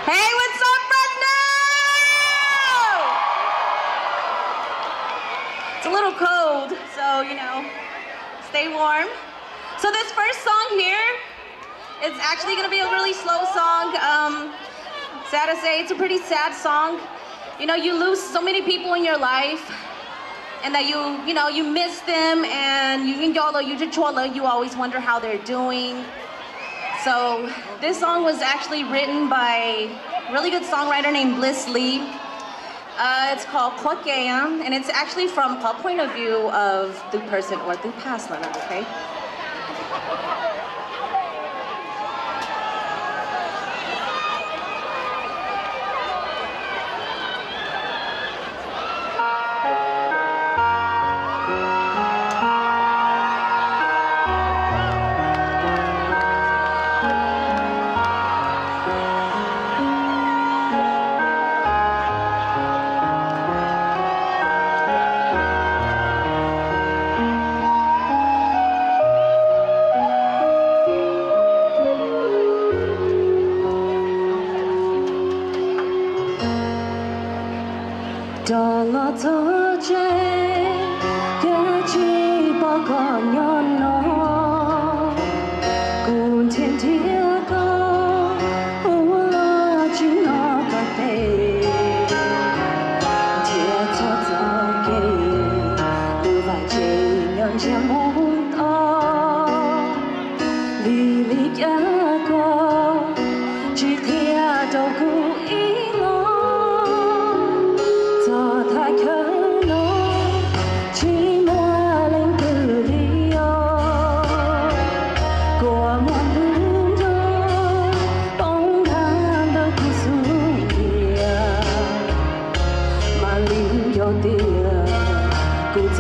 Hey, what's up, Fresno? It's a little cold, so, stay warm. So this first song here is actually going to be a really slow song. Sad to say, it's a pretty sad song. You lose so many people in your life, and that you miss them, and you always wonder how they're doing. So this song was actually written by a really good songwriter named Bliss Lee. It's called Qhuab, and it's actually from a point of view of the person or the past level, okay? Don't let the change get you back on your no. Go to the go, who let you know that they tear to the gate, live by chain on Jamon. Lily Yago, Chikia Dogu. Your dear, good